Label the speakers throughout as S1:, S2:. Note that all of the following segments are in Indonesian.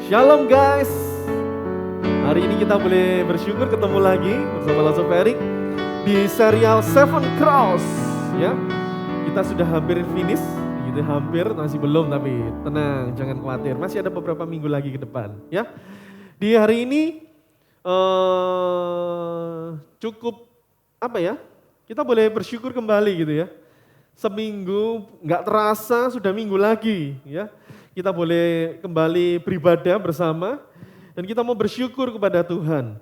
S1: Shalom guys. Hari ini kita boleh bersyukur ketemu lagi bersama Lazo Ferik di serial Seven Cross. Ya, kita sudah hampir finish. Gitu, hampir, masih belum tapi tenang, jangan khawatir. Masih ada beberapa minggu lagi ke depan. Ya, di hari ini cukup apa ya? Kita boleh bersyukur kembali gitu ya. Seminggu nggak terasa sudah minggu lagi ya. Kita boleh kembali beribadah bersama dan kita mau bersyukur kepada Tuhan.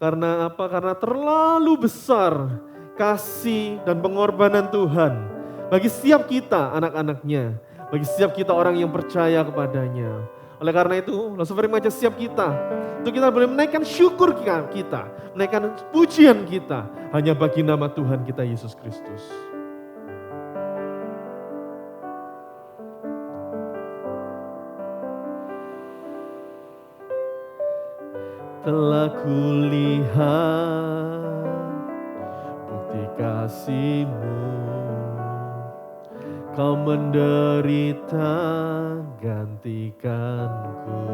S1: Karena apa? Karena terlalu besar kasih dan pengorbanan Tuhan bagi setiap kita anak-anaknya, bagi setiap kita orang yang percaya kepadanya. Oleh karena itu, Lazo Ferik mengajak setiap kita untuk kita boleh menaikkan syukur kita, menaikkan pujian kita hanya bagi nama Tuhan kita Yesus Kristus. Telah kulihat bukti kasih-Mu, Kau menderita gantikanku.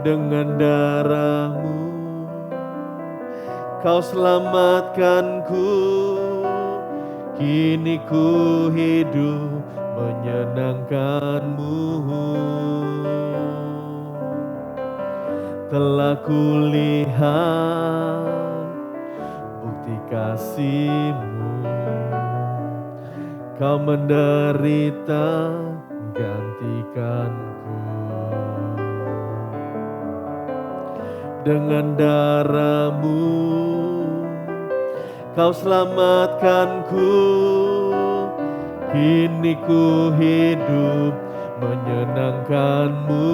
S1: Dengan darah-Mu Kau selamatkanku, kini ku hidup menyenangkan-Mu. Telah kulihat bukti kasih-Mu, Kau menderita gantikanku. Dengan darah-Mu Kau selamatkanku, kini ku hidup menyenangkan-Mu.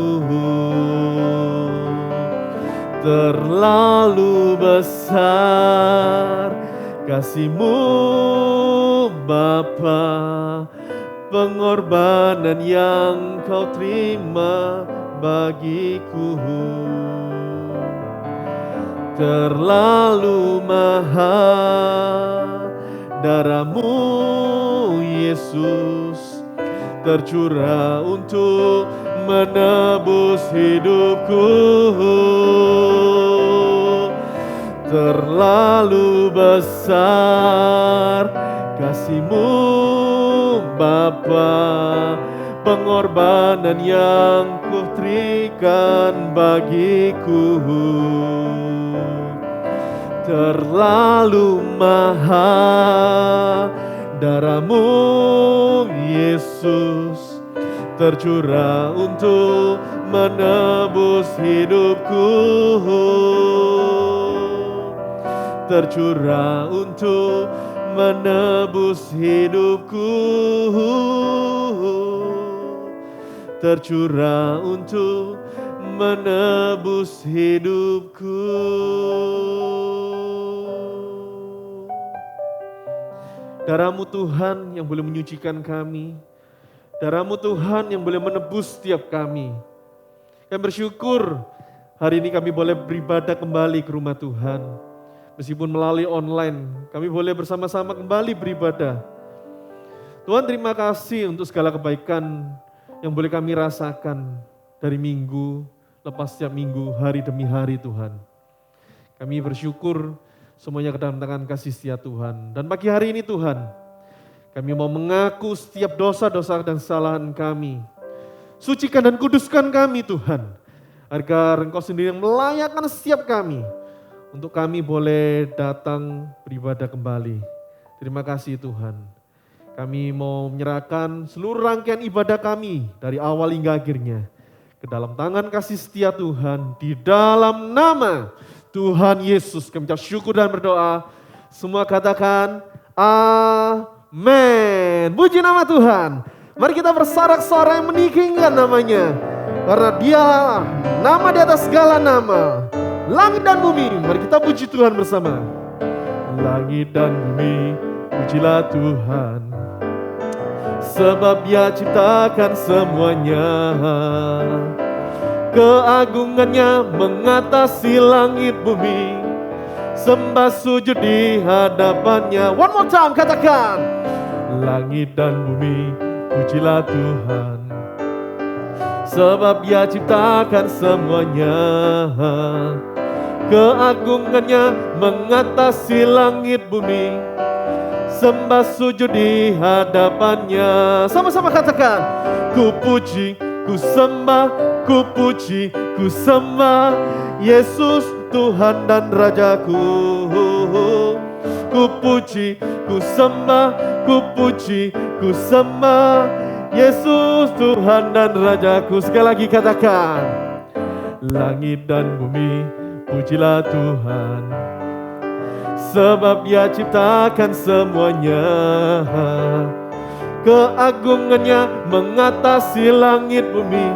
S1: Terlalu besar kasih-Mu Bapa, pengorbanan yang Kau terima bagiku. Terlalu mahal darah-Mu Yesus tercurah untuk menebus hidupku. Terlalu besar kasih-Mu Bapa, pengorbanan yang Ku berikan bagiku. Terlalu mahal darah-Mu Yesus tercurah untuk menebus hidupku. Tercurah untuk menebus hidupku. Tercurah untuk menebus hidupku. Darah-Mu Tuhan yang boleh menyucikan kami. Darah-Mu Tuhan yang boleh menebus setiap kami. Kami bersyukur hari ini kami boleh beribadah kembali ke rumah Tuhan. Meskipun melalui online, kami boleh bersama-sama kembali beribadah. Tuhan, terima kasih untuk segala kebaikan yang boleh kami rasakan dari minggu lepas setiap minggu, hari demi hari Tuhan. Kami bersyukur semuanya ke dalam tangan kasih setia Tuhan. Dan pagi hari ini Tuhan, kami mau mengaku setiap dosa-dosa dan kesalahan kami. Sucikan dan kuduskan kami Tuhan, agar Engkau sendiri yang melayakkan setiap kami, untuk kami boleh datang beribadah kembali. Terima kasih Tuhan. Kami mau menyerahkan seluruh rangkaian ibadah kami dari awal hingga akhirnya ke dalam tangan kasih setia Tuhan. Di dalam nama Tuhan Yesus kami ucap syukur dan berdoa. Semua katakan amin. Puji nama Tuhan. Mari kita bersorak-sorai meninggikan namanya. Karena Dia nama di atas segala nama. Langit dan bumi, mari kita puji Tuhan bersama. Langit dan bumi, pujilah Tuhan, sebab Dia ciptakan semuanya. Keagungannya mengatasi langit bumi, sembah sujud di hadapannya. One more time, katakan. Langit dan bumi, pujilah Tuhan, sebab Dia ciptakan semuanya. Keagungannya mengatasi langit bumi, sembah sujud di hadapannya. Sama-sama katakan, ku puji, ku sembah, ku puji, ku sembah Yesus Tuhan dan Rajaku. Ku puji, ku sembah, ku puji, ku sembah Yesus Tuhan dan Rajaku. Sekali lagi katakan, langit dan bumi pujilah Tuhan, sebab Dia ciptakan semuanya. Keagungannya mengatasi langit bumi,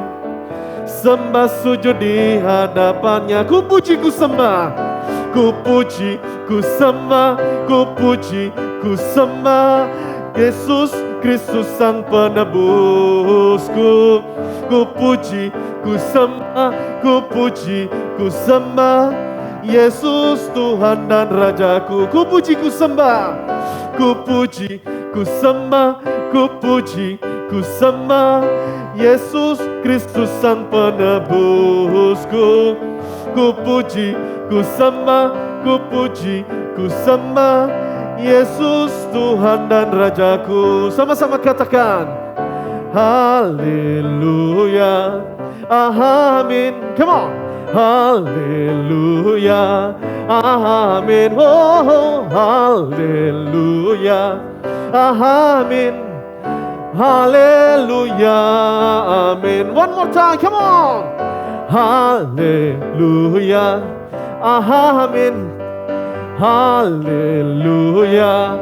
S1: sembah sujud di hadapannya. Ku puji, ku sembah, ku puji, ku sembah, ku puji, ku sembah Yesus Kristus Sang Penebusku. Ku puji, ku sembah, ku puji, ku sembah Yesus Tuhan dan Rajaku. Ku puji, ku sembah, ku puji, ku sembah, ku puji, ku sembah Yesus Kristus Sang Penebusku. Ku puji, ku sembah, ku puji, ku sembah Yesus Tuhan dan Rajaku. Sama-sama katakan, haleluya, amin. Come on. Haleluya, amin. Oh, haleluya, amin. Haleluya, amin. One more time, come on. Haleluya, amin. Haleluya,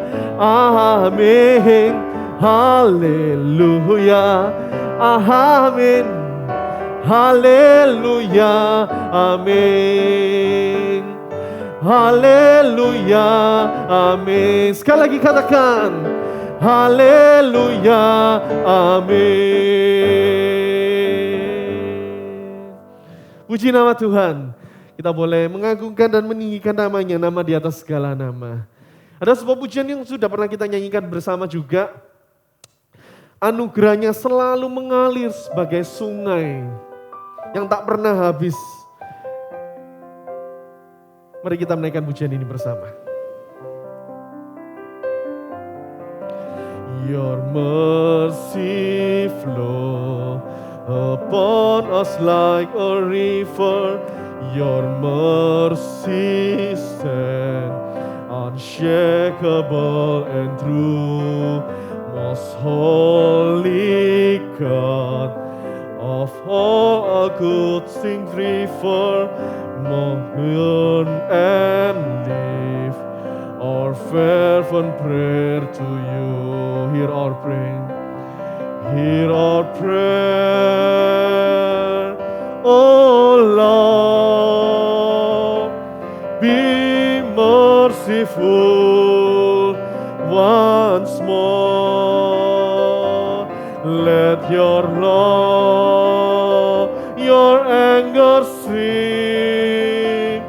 S1: amin. Haleluya, amin. Haleluya, amin. Haleluya, amin. Sekali lagi katakan, haleluya, amin. Puji nama Tuhan. Kita boleh mengagungkan dan meninggikan namanya, nama di atas segala nama. Ada sebuah pujian yang sudah pernah kita nyanyikan bersama juga. Anugerahnya selalu mengalir sebagai sungai yang tak pernah habis. Mari kita menaikkan pujian ini bersama. Your mercy flow upon us like a river. Your mercy stand unshakable and true. Most holy God, of all good things river, mourn and live. Our fervent prayer to you. Hear our prayer. Hear our prayer. Oh Lord, be merciful once more. Let your love, your anger sweep.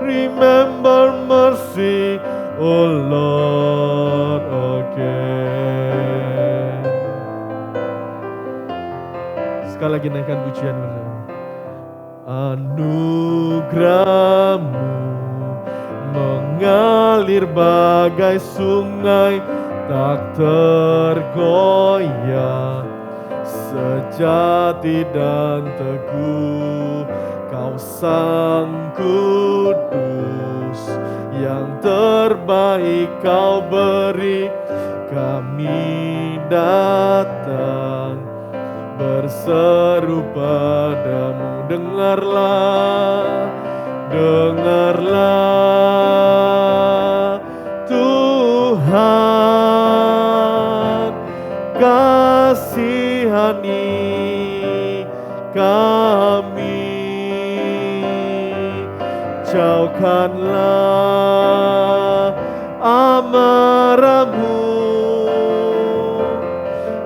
S1: Remember mercy, oh Lord, again. Sekali lagi naikkan pujian bersama. Anugerahmu mengalir bagai sungai, tak tergoyah, sejati dan teguh. Kau Sang Kudus, yang terbaik Kau beri. Kami datang berseru padamu. Dengarlah, dengarlah Tuhan, kasihani kami. Jauhkanlah amarah-Mu,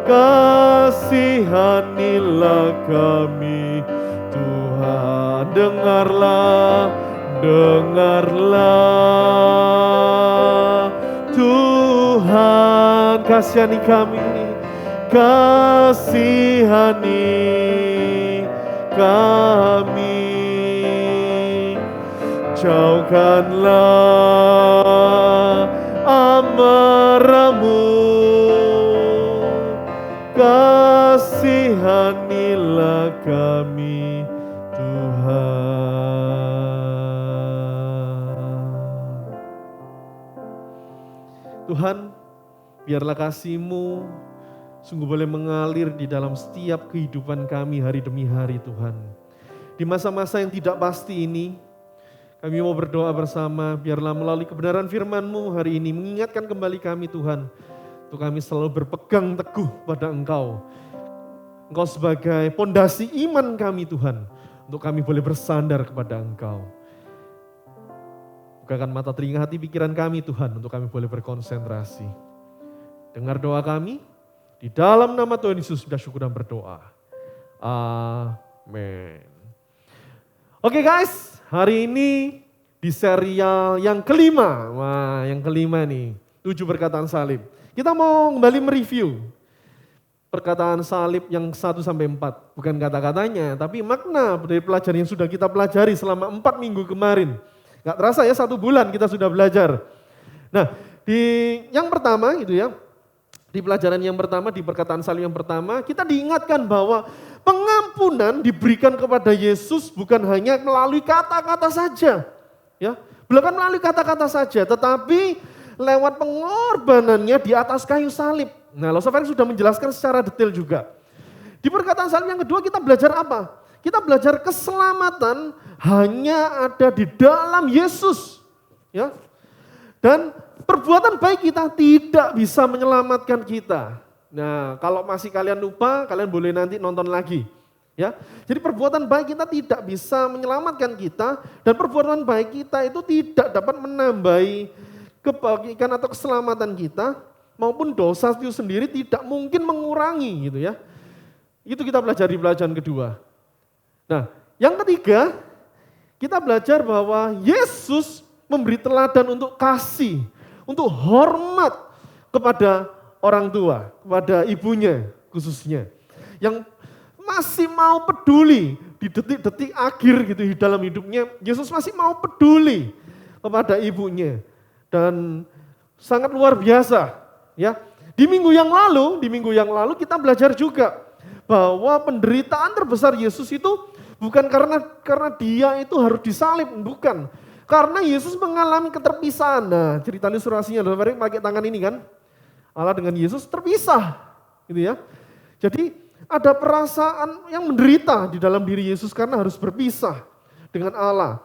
S1: kasihanilah kami Tuhan. Dengarlah, dengarlah Tuhan, kasihani kami, kasihani kami. Jauhkanlah amarah-Mu, kasihanilah kami Tuhan. Tuhan, biarlah kasih-Mu sungguh boleh mengalir di dalam setiap kehidupan kami hari demi hari Tuhan. Di masa-masa yang tidak pasti ini, kami mau berdoa bersama, biarlah melalui kebenaran firman-Mu hari ini mengingatkan kembali kami Tuhan, untuk kami selalu berpegang teguh pada Engkau. Engkau sebagai pondasi iman kami Tuhan, untuk kami boleh bersandar kepada Engkau. Bukakan mata telinga hati pikiran kami Tuhan, untuk kami boleh berkonsentrasi. Dengar doa kami, di dalam nama Tuhan Yesus sudah syukur dan berdoa. Amin. Oke guys, hari ini di serial yang kelima. Wah, yang kelima nih, 7 perkataan salib. Kita mau kembali mereview perkataan salib yang 1-4. Bukan kata-katanya, tapi makna dari pelajaran yang sudah kita pelajari selama 4 minggu kemarin. Gak terasa ya 1 bulan kita sudah belajar. Nah, di yang pertama gitu ya, di pelajaran yang pertama, di perkataan salib yang pertama, kita diingatkan bahwa pengampunan diberikan kepada Yesus bukan hanya melalui kata-kata saja. Ya, bukan melalui kata-kata saja, tetapi lewat pengorbanannya di atas kayu salib. Nah, Losofer sudah menjelaskan secara detail juga. Di perkataan salib yang kedua kita belajar apa? Kita belajar keselamatan hanya ada di dalam Yesus. Ya. Dan perbuatan baik kita tidak bisa menyelamatkan kita. Nah, kalau masih kalian lupa, kalian boleh nanti nonton lagi. Ya, jadi perbuatan baik kita tidak bisa menyelamatkan kita, dan perbuatan baik kita itu tidak dapat menambahi kebaikan atau keselamatan kita, maupun dosa itu sendiri tidak mungkin mengurangi gitu ya. Itu kita belajar di pelajaran kedua. Nah, yang ketiga, kita belajar bahwa Yesus memberi teladan untuk kasih, untuk hormat kepada orang tua, kepada ibunya khususnya. Yang masih mau peduli di detik-detik akhir gitu di dalam hidupnya, Yesus masih mau peduli kepada ibunya. Dan sangat luar biasa ya. Di minggu yang lalu kita belajar juga bahwa penderitaan terbesar Yesus itu bukan karena dia itu harus disalib, bukan. Karena Yesus mengalami keterpisahan. Nah, cerita ilustrasinya adalah pakai tangan ini kan. Allah dengan Yesus terpisah gitu ya. Jadi ada perasaan yang menderita di dalam diri Yesus karena harus berpisah dengan Allah.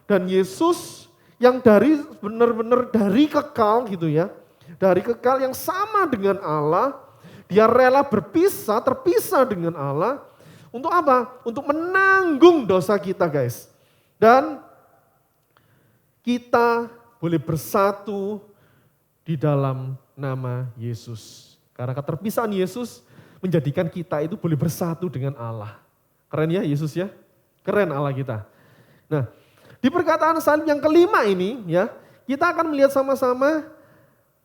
S1: Dan Yesus yang dari benar-benar dari kekal gitu ya. Dari kekal yang sama dengan Allah, dia rela terpisah dengan Allah. Untuk apa? Untuk menanggung dosa kita guys. Dan kita boleh bersatu di dalam nama Yesus. Karena keterpisahan Yesus menjadikan kita itu boleh bersatu dengan Allah. Keren ya Yesus ya? Keren Allah kita. Nah, di perkataan salib yang kelima ini ya, kita akan melihat sama-sama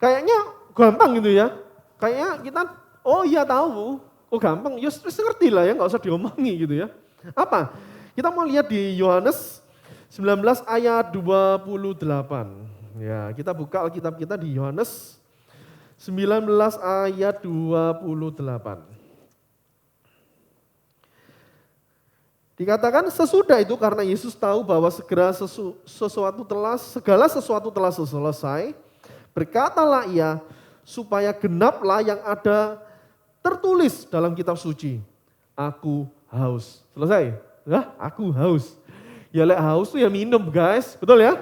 S1: kayaknya gampang gitu ya. Kayaknya kita, oh iya tahu, oh gampang, ya ngerti lah ya, gak usah diomongi gitu ya. Apa? Kita mau lihat di Yohanes 19 ayat 28. Ya, kita buka Alkitab kita di Yohanes 19 ayat 28. Dikatakan sesudah itu karena Yesus tahu bahwa segala sesuatu telah selesai, berkatalah ia supaya genaplah yang ada tertulis dalam kitab suci. Aku haus. Selesai? Nah, aku haus. Ya lek haus tuh ya minum guys, betul ya?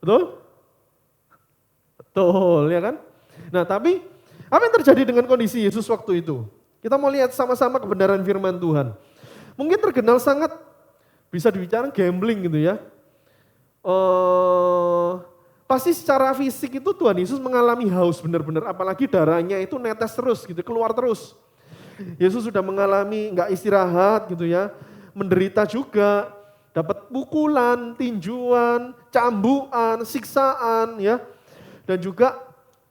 S1: Betul? Betul ya kan? Nah tapi apa yang terjadi dengan kondisi Yesus waktu itu? Kita mau lihat sama-sama kebenaran firman Tuhan. Mungkin terkenal sangat bisa dibicara gambling gitu ya. Pasti secara fisik itu Tuhan Yesus mengalami haus benar-benar, apalagi darahnya itu netes terus gitu, keluar terus. Yesus sudah mengalami nggak istirahat gitu ya, menderita juga, dapat pukulan, tinjuan, cambukan, siksaan ya. Dan juga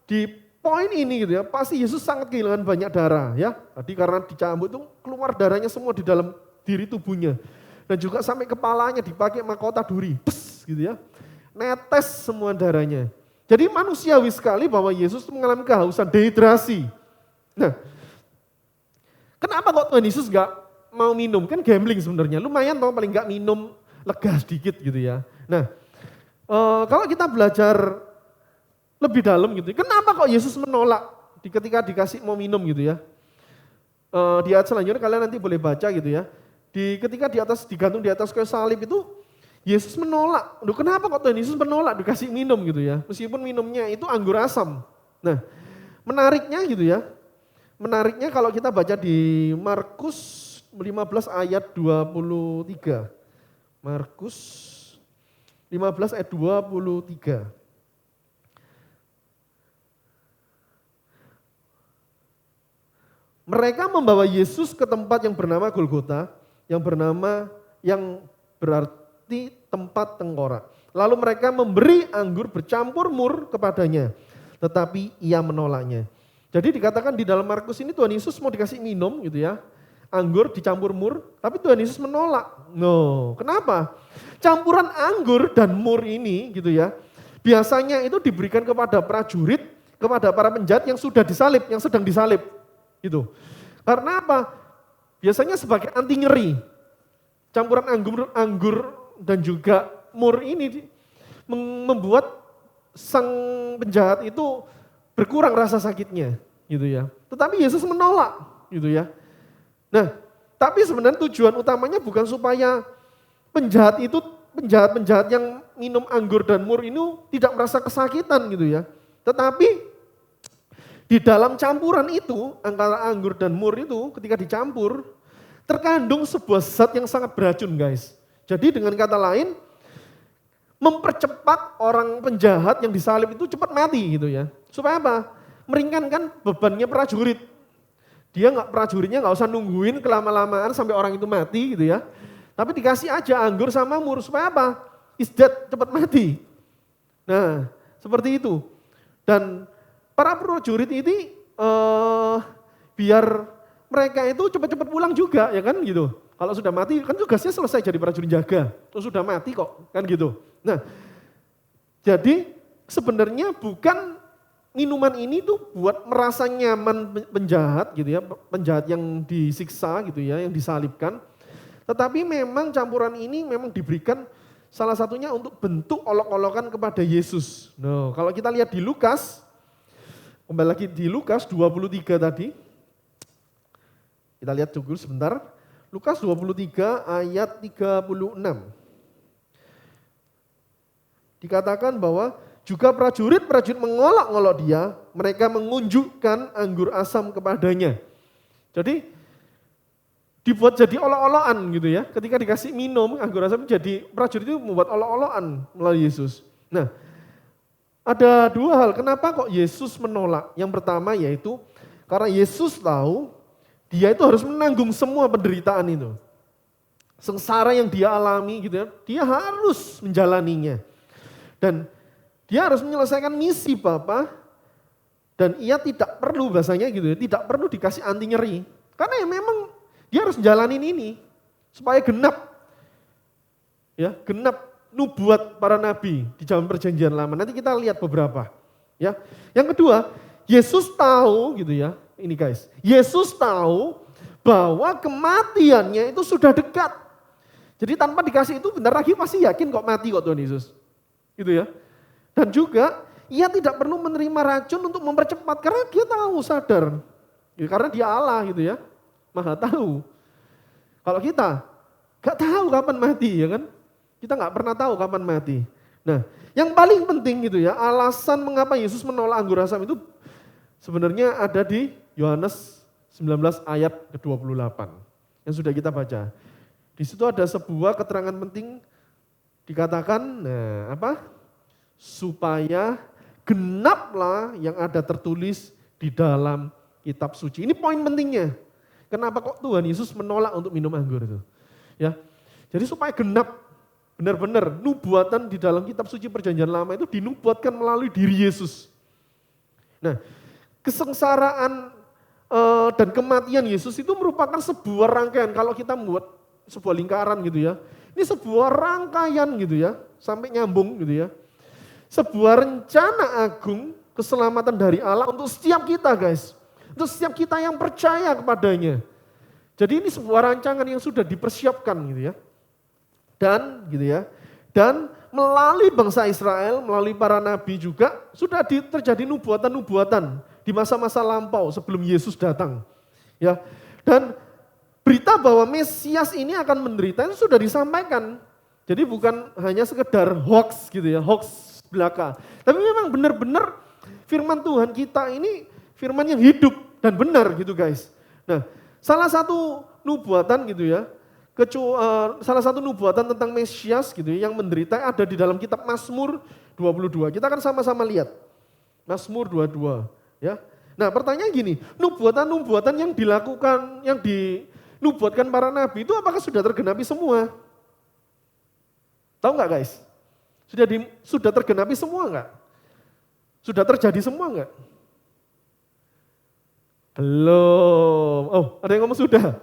S1: di poin ini gitu ya, pasti Yesus sangat kehilangan banyak darah ya. Tadi karena dicambuk itu keluar darahnya semua di dalam diri tubuhnya. Dan juga sampai kepalanya dipakai mahkota duri. Pes, gitu ya. Netes semua darahnya. Jadi manusiawi sekali bahwa Yesus mengalami kehausan, dehidrasi. Nah, kenapa kok Tuhan Yesus gak mau minum? Kan gambling sebenarnya. Lumayan toh paling gak minum lega sedikit gitu ya. Nah, kalau kita belajar lebih dalam gitu, kenapa kok Yesus menolak ketika dikasih mau minum gitu ya. Di ayat selanjutnya kalian nanti boleh baca gitu ya. Ketika digantung di atas kayu salib itu, Yesus menolak. Loh, kenapa kok Tuhan Yesus menolak dikasih minum gitu ya. Meskipun minumnya itu anggur asam. Nah, menariknya gitu ya. Menariknya kalau kita baca di Markus 15 ayat 23. Markus 15 ayat 23. Mereka membawa Yesus ke tempat yang bernama Golgota, yang berarti tempat tengkorak. Lalu mereka memberi anggur bercampur mur kepadanya, tetapi ia menolaknya. Jadi dikatakan di dalam Markus ini Tuhan Yesus mau dikasih minum gitu ya, anggur dicampur mur, tapi Tuhan Yesus menolak. No, kenapa? Campuran anggur dan mur ini gitu ya, biasanya itu diberikan kepada prajurit, kepada para penjahat yang sudah disalib, yang sedang disalib. Gitu. Karena apa? Biasanya sebagai anti nyeri. Campuran anggur dan juga mur ini membuat sang penjahat itu berkurang rasa sakitnya, gitu ya. Tetapi Yesus menolak, gitu ya. Nah, tapi sebenarnya tujuan utamanya bukan supaya penjahat yang minum anggur dan mur ini tidak merasa kesakitan, gitu ya. Tetapi di dalam campuran itu, antara anggur dan mur itu ketika dicampur, terkandung sebuah zat yang sangat beracun guys. Jadi dengan kata lain, mempercepat orang penjahat yang disalib itu cepat mati gitu ya. Supaya apa? Meringankan bebannya prajurit. Prajuritnya nggak usah nungguin kelama-lamaan sampai orang itu mati gitu ya. Tapi dikasih aja anggur sama mur, supaya apa? Isdat cepat mati. Nah, seperti itu. Dan para prajurit ini biar mereka itu cepat-cepat pulang juga ya kan gitu. Kalau sudah mati kan tugasnya selesai jadi prajurit jaga. Terus sudah mati kok kan gitu. Nah, jadi sebenarnya bukan minuman ini tuh buat merasa nyaman penjahat gitu ya, penjahat yang disiksa gitu ya, yang disalibkan. Tetapi memang campuran ini memang diberikan salah satunya untuk bentuk olok-olokan kepada Yesus. Nah, kalau kita lihat di Lukas, kembali lagi di Lukas 23 tadi. Kita lihat dulu sebentar. Lukas 23 ayat 36. Dikatakan bahwa juga prajurit-prajurit mengolok-olok dia, mereka mengunjukkan anggur asam kepadanya. Jadi dibuat jadi olok-olokan gitu ya. Ketika dikasih minum anggur asam, jadi prajurit itu membuat olok-olokan melalui Yesus. Nah, ada dua hal, kenapa kok Yesus menolak? Yang pertama yaitu karena Yesus tahu dia itu harus menanggung semua penderitaan itu. Sengsara yang dia alami gitu ya, dia harus menjalaninya. Dan dia harus menyelesaikan misi Bapa, dan ia tidak perlu bahasanya gitu ya, tidak perlu dikasih anti nyeri. Karena ya memang dia harus menjalanin ini supaya genap. Ya, genap nubuat para nabi di zaman perjanjian lama. Nanti kita lihat beberapa. Ya. Yang kedua, Yesus tahu gitu ya. Ini guys, Yesus tahu bahwa kematiannya itu sudah dekat. Jadi tanpa dikasih itu bentar lagi pasti yakin kok mati kok Tuhan Yesus. Gitu ya. Dan juga ia tidak perlu menerima racun untuk mempercepat karena dia tahu, sadar. Ya, karena dia Allah gitu ya. Maha tahu. Kalau kita gak tahu kapan mati ya kan. Kita nggak pernah tahu kapan mati. Nah, yang paling penting gitu ya, alasan mengapa Yesus menolak anggur asam itu sebenarnya ada di Yohanes 19 ayat ke-28 yang sudah kita baca. Di situ ada sebuah keterangan penting dikatakan, supaya genaplah yang ada tertulis di dalam kitab suci. Ini poin pentingnya. Kenapa kok Tuhan Yesus menolak untuk minum anggur itu? Ya, jadi supaya genap. Benar-benar nubuatan di dalam kitab suci perjanjian lama itu dinubuatkan melalui diri Yesus. Nah, kesengsaraan dan kematian Yesus itu merupakan sebuah rangkaian. Kalau kita membuat sebuah lingkaran gitu ya. Ini sebuah rangkaian gitu ya, sampai nyambung gitu ya. Sebuah rencana agung keselamatan dari Allah untuk setiap kita guys. Untuk setiap kita yang percaya kepadanya. Jadi ini sebuah rancangan yang sudah dipersiapkan gitu ya. Dan gitu ya. Dan melalui bangsa Israel, melalui para nabi juga sudah terjadi nubuatan-nubuatan di masa-masa lampau sebelum Yesus datang. Ya. Dan berita bahwa Mesias ini akan menderita itu sudah disampaikan. Jadi bukan hanya sekedar hoax gitu ya, hoax belaka. Tapi memang benar-benar firman Tuhan kita ini firman yang hidup dan benar gitu guys. Nah, salah satu nubuatan gitu ya, salah satu nubuatan tentang Mesias gitu ya, yang menderita ada di dalam kitab Mazmur 22. Kita akan sama-sama lihat. Mazmur 22 ya. Nah, pertanyaan gini, nubuatan-nubuatan yang dilakukan, yang dinubuatkan para nabi itu apakah sudah tergenapi semua? Tahu nggak guys? Sudah tergenapi semua nggak? Sudah terjadi semua nggak? Belum. Oh, ada yang ngomong sudah.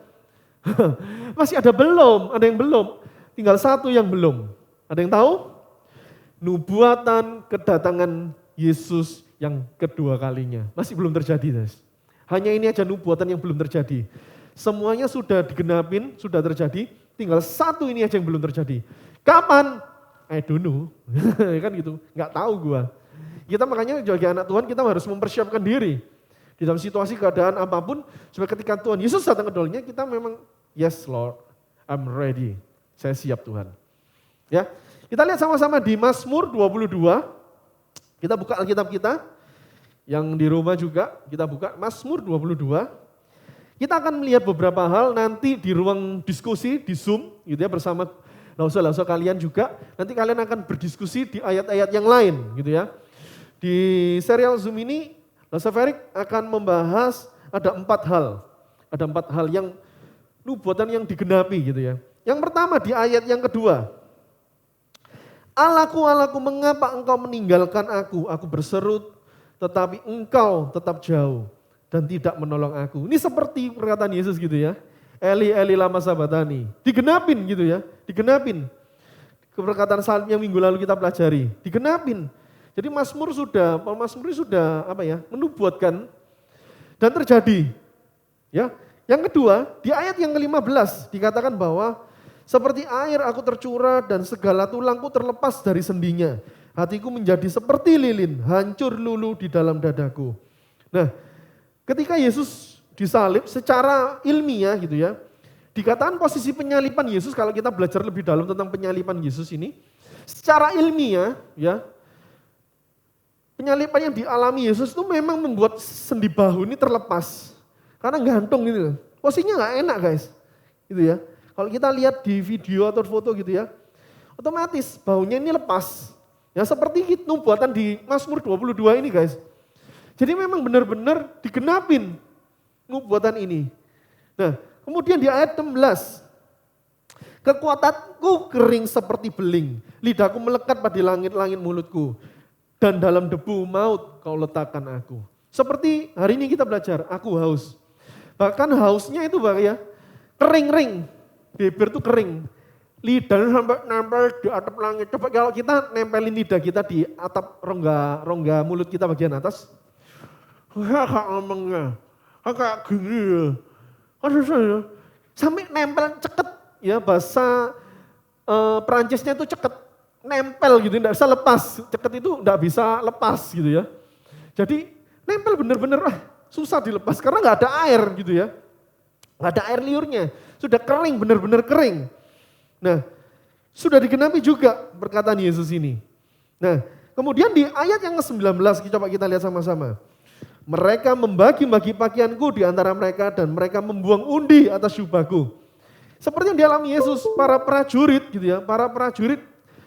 S1: Masih ada belum, ada yang belum. Tinggal satu yang belum. Ada yang tahu? Nubuatan kedatangan Yesus yang kedua kalinya. Masih belum terjadi, guys. Hanya ini aja nubuatan yang belum terjadi. Semuanya sudah digenapin, sudah terjadi. Tinggal satu ini aja yang belum terjadi. Kapan? I don't know. Kan gitu, nggak tahu gua. Kita makanya sebagai anak Tuhan kita harus mempersiapkan diri. Di dalam situasi keadaan apapun, supaya ketika Tuhan Yesus datang ke dunia, kita memang, yes Lord, I'm ready. Saya siap Tuhan. Ya, kita lihat sama-sama di Mazmur 22. Kita buka Alkitab kita. Yang di rumah juga kita buka Mazmur 22. Kita akan melihat beberapa hal nanti di ruang diskusi, di Zoom gitu ya, bersama lausa-lausa kalian juga. Nanti kalian akan berdiskusi di ayat-ayat yang lain gitu ya. Di serial Zoom ini, Lausa Ferik akan membahas ada 4 hal. Ada 4 hal yang nubuatan yang digenapi gitu ya. Yang pertama di ayat yang kedua. Allahku, Allahku, mengapa engkau meninggalkan aku? Aku berseru, tetapi engkau tetap jauh dan tidak menolong aku. Ini seperti perkataan Yesus gitu ya. Eli, Eli lama sabatani. Digenapin gitu ya, digenapin. Perkataan salib yang minggu lalu kita pelajari, digenapin. Jadi Mazmur sudah menubuatkan dan terjadi. Ya. Yang kedua, di ayat yang ke-15 dikatakan bahwa seperti air aku tercurah dan segala tulangku terlepas dari sendinya. Hatiku menjadi seperti lilin, hancur lulu di dalam dadaku. Nah, ketika Yesus disalib secara ilmiah gitu ya, dikatakan posisi penyalipan Yesus, kalau kita belajar lebih dalam tentang penyalipan Yesus ini, secara ilmiah ya, penyalipan yang dialami Yesus itu memang membuat sendi bahu ini terlepas. Karena gantung gitu. Posisinya nggak enak guys. Gitu ya. Kalau kita lihat di video atau foto gitu ya, otomatis bahunya ini lepas. Ya seperti nubuatan di Mazmur 22 ini guys. Jadi memang benar-benar digenapin nubuatan ini. Nah, kemudian di ayat 16. Kekuatanku kering seperti beling, lidahku melekat pada langit-langit mulutku. Dan dalam debu maut kau letakkan aku. Seperti hari ini kita belajar, aku haus. Bahkan hausnya itu ya, kering-kering. Bibir tuh kering. Lidahnya sampai nempel di atap langit. Coba kalau kita nempelin lidah kita di atap rongga mulut kita bagian atas. Kakak ngomongnya, kakak gini ya. Aduh saya, sampai nempel ceket. Ya bahasa Perancisnya itu ceket. Nempel gitu, tidak bisa lepas. Ceket itu tidak bisa lepas gitu ya. Jadi nempel bener-bener susah dilepas karena nggak ada air gitu ya. Nggak ada air liurnya. Sudah kering, bener-bener kering. Nah, sudah digenapi juga perkataan Yesus ini. Nah, kemudian di ayat yang ke-19, coba kita lihat sama-sama. Mereka membagi-bagi pakaianku di antara mereka dan mereka membuang undi atas jubahku. Seperti yang dialami Yesus, para prajurit gitu ya, para prajurit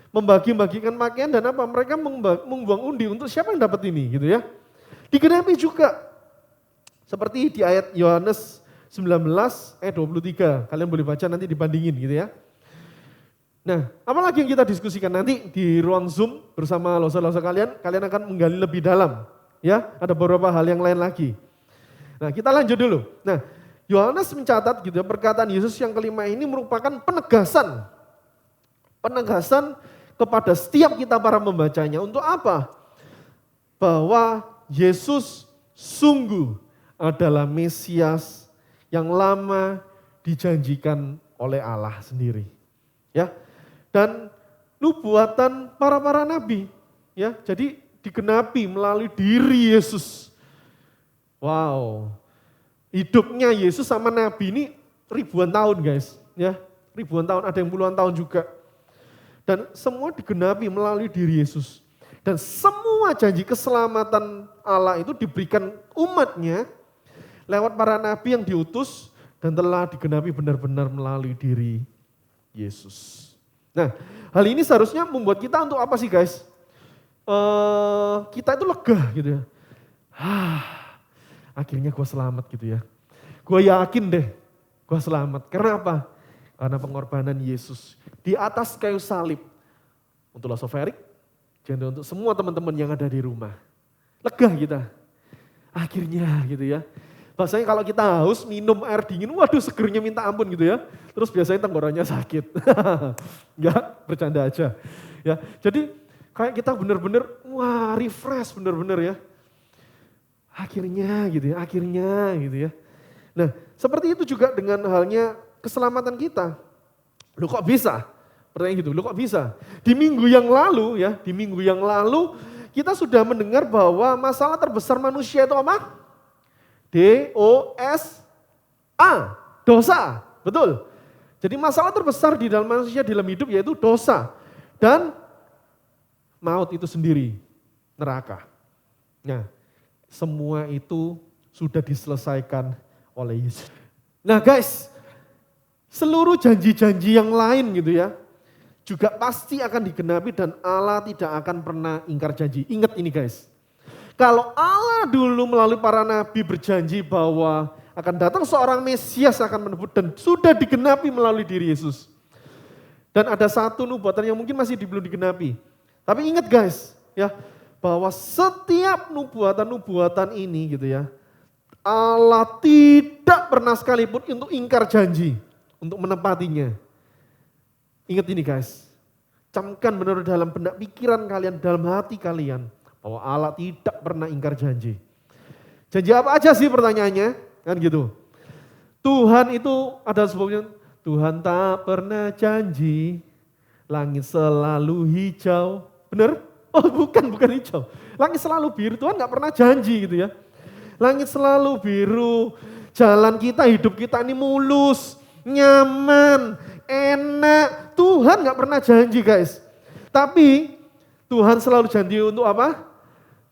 S1: membagi-bagikan pakaian dan apa? Mereka membuang undi untuk siapa yang dapat ini gitu ya. Digenapi juga. Seperti di ayat Yohanes 19 ayat 23. Kalian boleh baca nanti dibandingin gitu ya. Nah, apalagi yang kita diskusikan nanti di ruang Zoom bersama lausa-lausa kalian akan menggali lebih dalam. Ya, ada beberapa hal yang lain lagi. Nah, kita lanjut dulu. Nah, Yohanes mencatat gitu ya, perkataan Yesus yang kelima ini merupakan penegasan. Penegasan kepada setiap kita para membacanya. Untuk apa? Bahwa Yesus sungguh adalah Mesias yang lama dijanjikan oleh Allah sendiri. Ya. Dan nubuatan para nabi, ya. Jadi digenapi melalui diri Yesus. Wow. Hidupnya Yesus sama nabi ini ribuan tahun, guys, ya. Ribuan tahun, ada yang puluhan tahun juga. Dan semua digenapi melalui diri Yesus. Dan semua janji keselamatan Allah itu diberikan umatnya lewat para nabi yang diutus dan telah digenapi benar-benar melalui diri Yesus. Nah, hal ini seharusnya membuat kita untuk apa sih, guys? Kita itu lega gitu ya. Akhirnya gue selamat gitu ya. Gue yakin deh gue selamat. Karena apa? Karena pengorbanan Yesus di atas kayu salib. Untuk Lasoferik, jadi untuk semua teman-teman yang ada di rumah. Lega kita. Akhirnya gitu ya. Bahasanya kalau kita haus minum air dingin, waduh segernya minta ampun gitu ya. Terus biasanya tenggorokannya sakit. Enggak, bercanda aja. Ya, jadi kayak kita benar-benar wah refresh benar-benar ya. Akhirnya gitu ya. Nah, seperti itu juga dengan halnya keselamatan kita. Loh kok bisa? Pertanyaan gitu, loh kok bisa? Di minggu yang lalu kita sudah mendengar bahwa masalah terbesar manusia itu apa? D-O-S-A, dosa, betul. Jadi masalah terbesar di dalam manusia dalam hidup yaitu dosa. Dan maut itu sendiri, neraka. Nah, semua itu sudah diselesaikan oleh Yesus. Nah guys, seluruh janji-janji yang lain gitu ya, juga pasti akan digenapi dan Allah tidak akan pernah ingkar janji. Ingat ini guys, kalau Allah dulu melalui para nabi berjanji bahwa akan datang seorang Mesias akan menebus dan sudah digenapi melalui diri Yesus. Dan ada satu nubuatan yang mungkin masih belum digenapi. Tapi ingat guys, ya, bahwa setiap nubuatan ini gitu ya, Allah tidak pernah sekalipun untuk ingkar janji, untuk menepatinya. Ingat ini guys, camkan benar dalam benak pikiran kalian, dalam hati kalian, bahwa Allah tidak pernah ingkar janji. Janji apa aja sih pertanyaannya? Kan gitu. Tuhan itu ada sebabnya, Tuhan tak pernah janji, langit selalu hijau. Benar? Oh bukan hijau. Langit selalu biru, Tuhan gak pernah janji gitu ya. Langit selalu biru, jalan kita, hidup kita ini mulus, nyaman, enak. Tuhan gak pernah janji guys. Tapi Tuhan selalu janji untuk apa?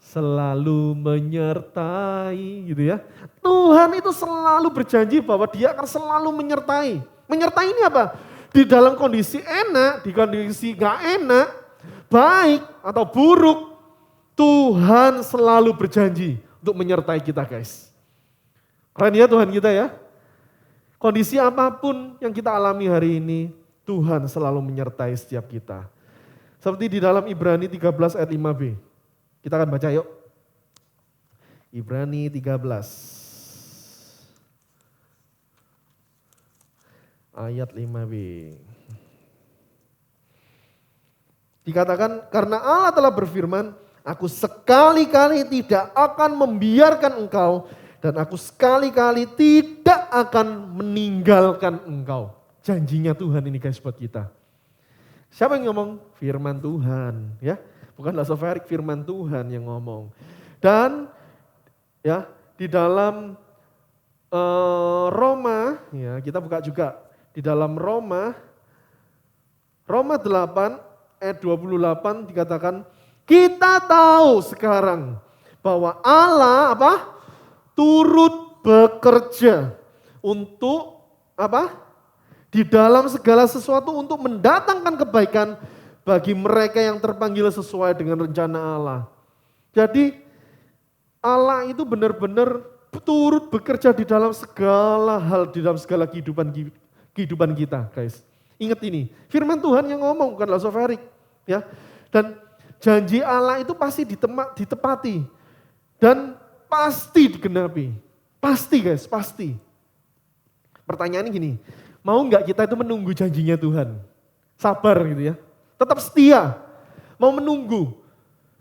S1: Selalu menyertai gitu ya. Tuhan itu selalu berjanji bahwa dia akan selalu menyertai. Menyertai ini apa? Di dalam kondisi enak, di kondisi gak enak, baik atau buruk, Tuhan selalu berjanji untuk menyertai kita guys. Keren ya Tuhan kita ya. Kondisi apapun yang kita alami hari ini, Tuhan selalu menyertai setiap kita. Seperti di dalam Ibrani 13 ayat 5b. Kita akan baca yuk. Ibrani 13. Ayat 5b. Dikatakan, karena Allah telah berfirman, aku sekali-kali tidak akan membiarkan engkau, dan aku sekali-kali tidak akan meninggalkan engkau. Janjinya Tuhan ini guys buat kita. Siapa yang ngomong? Firman Tuhan. Ya, bukan Lasoferik, firman Tuhan yang ngomong. Dan ya di dalam Roma, ya kita buka juga. Di dalam Roma 8 ayat 28 dikatakan, kita tahu sekarang bahwa Allah apa? Turut bekerja untuk apa? Di dalam segala sesuatu untuk mendatangkan kebaikan bagi mereka yang terpanggil sesuai dengan rencana Allah. Jadi Allah itu benar-benar turut bekerja di dalam segala hal, di dalam segala kehidupan kita guys. Ingat ini, firman Tuhan yang ngomong bukan Lasoferik. Ya. Dan janji Allah itu pasti ditepati dan pasti digenapi. Pasti guys, pasti. Pertanyaannya gini, mau nggak kita itu menunggu janjinya Tuhan? Sabar gitu ya, tetap setia, mau menunggu.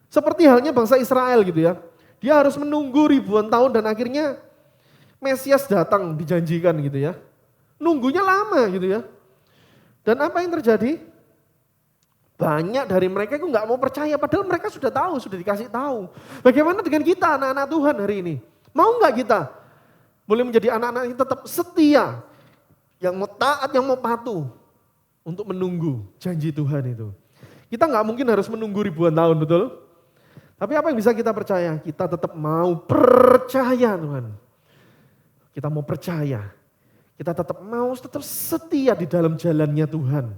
S1: Seperti halnya bangsa Israel gitu ya, dia harus menunggu ribuan tahun dan akhirnya Mesias datang dijanjikan gitu ya. Nunggunya lama gitu ya. Dan apa yang terjadi? Banyak dari mereka itu nggak mau percaya, padahal mereka sudah tahu, sudah dikasih tahu. Bagaimana dengan kita anak-anak Tuhan hari ini? Mau nggak kita boleh menjadi anak-anak yang tetap setia, yang mau taat, yang mau patuh untuk menunggu janji Tuhan itu. Kita nggak mungkin harus menunggu ribuan tahun, betul? Tapi apa yang bisa kita percaya? Kita tetap mau percaya Tuhan. Kita mau percaya. Kita tetap setia di dalam jalannya Tuhan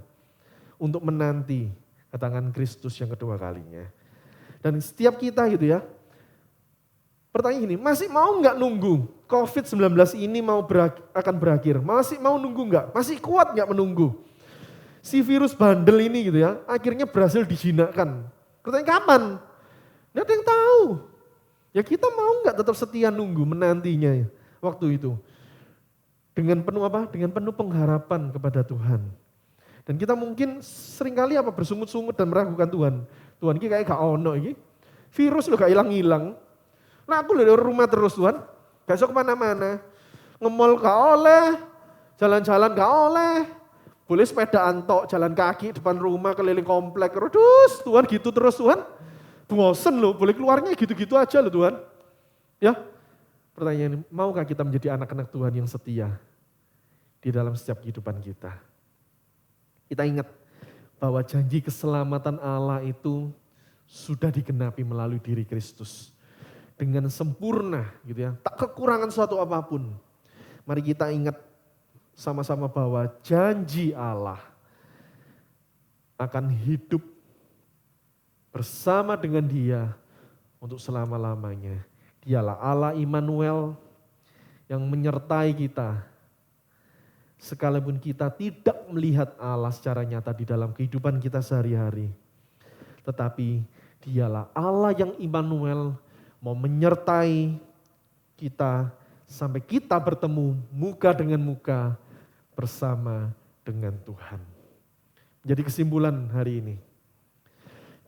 S1: untuk menanti kedatangan Kristus yang kedua kalinya. Dan setiap kita gitu ya, pertanyaan gini, masih mau nggak nunggu COVID-19 ini akan berakhir? Masih mau nunggu nggak? Masih kuat nggak menunggu? Si virus bandel ini gitu ya, akhirnya berhasil dijinakkan. Pertanyaan kapan? Nggak ada yang tahu. Ya kita mau nggak tetap setia nunggu menantinya waktu itu. Dengan penuh apa? Dengan penuh pengharapan kepada Tuhan. Dan kita mungkin seringkali bersungut-sungut dan meragukan Tuhan. Tuhan ini kayak gak ono ini. Virus lo gak hilang-hilang. Nah aku di rumah terus Tuhan. Gak bisa kemana-mana. Nge-mall gak oleh. Jalan-jalan gak oleh. Boleh sepeda antok, jalan kaki depan rumah, keliling komplek. Terus Tuhan gitu terus Tuhan. Bosen loh, boleh keluarnya gitu-gitu aja loh Tuhan. Ya, pertanyaan ini, maukah kita menjadi anak-anak Tuhan yang setia di dalam setiap kehidupan kita? Kita ingat bahwa janji keselamatan Allah itu sudah digenapi melalui diri Kristus. Dengan sempurna gitu ya, tak kekurangan suatu apapun. Mari kita ingat sama-sama bahwa janji Allah akan hidup bersama dengan Dia untuk selama-lamanya. Dialah Allah Immanuel yang menyertai kita. Sekalipun kita tidak melihat Allah secara nyata di dalam kehidupan kita sehari-hari. Tetapi Dialah Allah yang Immanuel mau menyertai kita sampai kita bertemu muka dengan muka bersama dengan Tuhan. Jadi kesimpulan hari ini.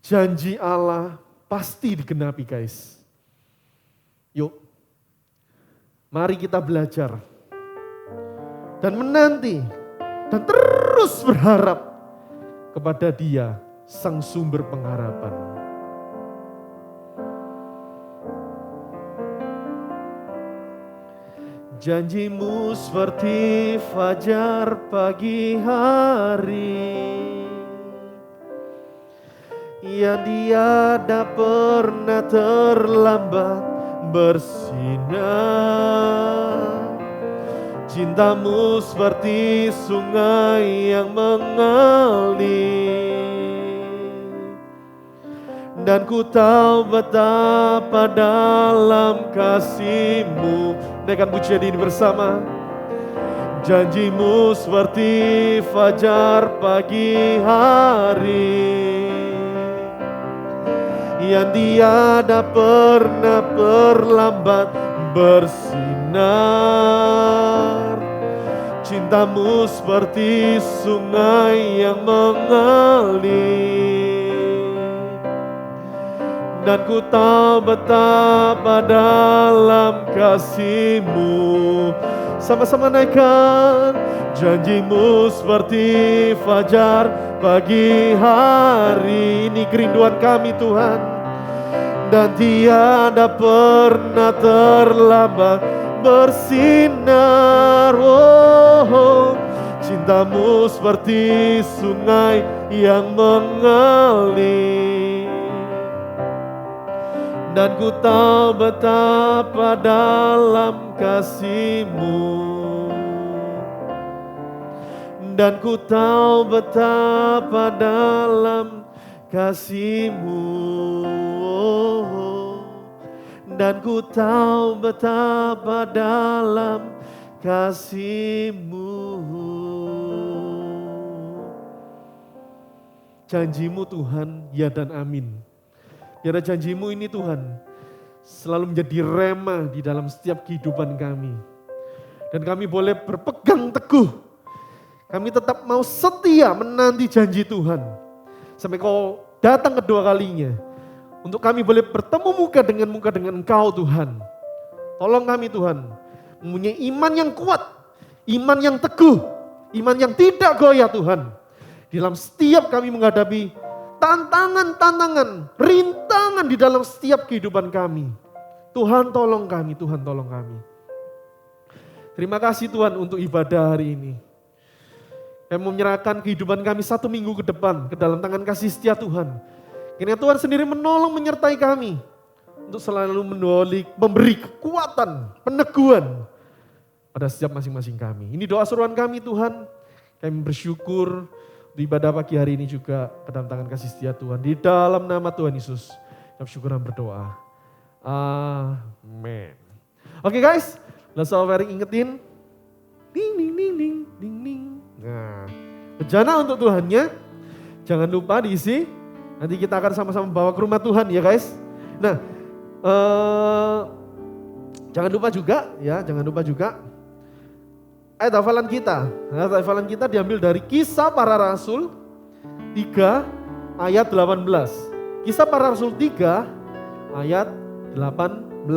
S1: Janji Allah pasti digenapi guys. Yuk, mari kita belajar. Dan menanti dan terus berharap kepada Dia, Sang Sumber Pengharapan. Janjimu seperti fajar pagi hari yang tiada pernah terlambat bersinar. Cintamu seperti sungai yang mengalir. Dan ku tahu betapa dalam kasih-Mu. Naikkan pujian ini bersama. Janji-Mu seperti fajar pagi hari yang tiada pernah terlambat bersinar. Cintamu seperti sungai yang mengalir. Dan ku tahu betapa dalam kasih-Mu. Sama-sama naikkan. Janji-Mu seperti fajar pagi hari. Ini kerinduan kami Tuhan. Dan tiada pernah terlambat bersinar. Oh, cintamu seperti sungai yang mengalir. Dan ku tahu betapa dalam kasih-Mu. Dan ku tahu betapa dalam kasih-Mu. Dan ku tahu betapa dalam kasih-Mu. Janji-Mu Tuhan, ya dan amin. Biar janji-Mu ini Tuhan selalu menjadi rema di dalam setiap kehidupan kami. Dan kami boleh berpegang teguh. Kami tetap mau setia menanti janji Tuhan. Sampai kau datang kedua kalinya. Untuk kami boleh bertemu muka dengan Engkau Tuhan. Tolong kami Tuhan. Mempunyai iman yang kuat. Iman yang teguh. Iman yang tidak goyah Tuhan. Dalam setiap kami menghadapi tantangan-tantangan. Rintangan di dalam setiap kehidupan kami. Tuhan tolong kami, Tuhan tolong kami. Terima kasih Tuhan untuk ibadah hari ini. Kami menyerahkan kehidupan kami 1 minggu ke depan ke dalam tangan kasih setia Tuhan. Kiranya Tuhan sendiri menolong menyertai kami untuk selalu memberi kekuatan, peneguhan pada setiap masing-masing kami. Ini doa seruan kami Tuhan. Kami bersyukur di ibadah pagi hari ini juga ke dalam tangan kasih setia Tuhan. Di dalam nama Tuhan Yesus, kami bersyukur dan berdoa. Amin. Oke guys, let's all very ingetin. Ding ding ding ding ding ding. Nah, bejana untuk Tuhannya. Jangan lupa diisi. Nanti kita akan sama-sama bawa ke rumah Tuhan ya guys. Nah, jangan lupa juga ayat hafalan kita. Ayat hafalan kita diambil dari Kisah Para Rasul 3 ayat 18. Kisah Para Rasul 3 ayat 18.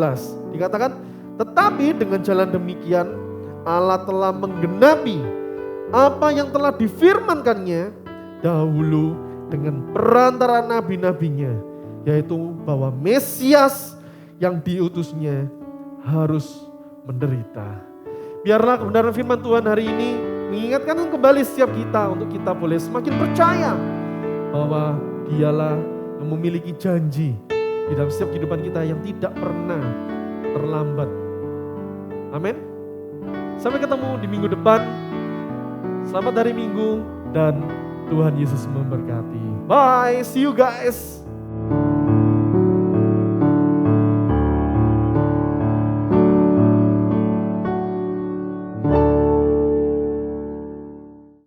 S1: Dikatakan, tetapi dengan jalan demikian Allah telah menggenapi apa yang telah difirmankannya dahulu dengan perantara nabi-nabinya, yaitu bahwa Mesias yang diutusnya harus menderita. Biarlah kebenaran firman Tuhan hari ini mengingatkan kembali setiap kita untuk kita boleh semakin percaya bahwa Dialah yang memiliki janji di dalam setiap kehidupan kita yang tidak pernah terlambat. Amin. Sampai ketemu di minggu depan. Selamat hari Minggu dan Tuhan Yesus memberkati. Bye, see you guys.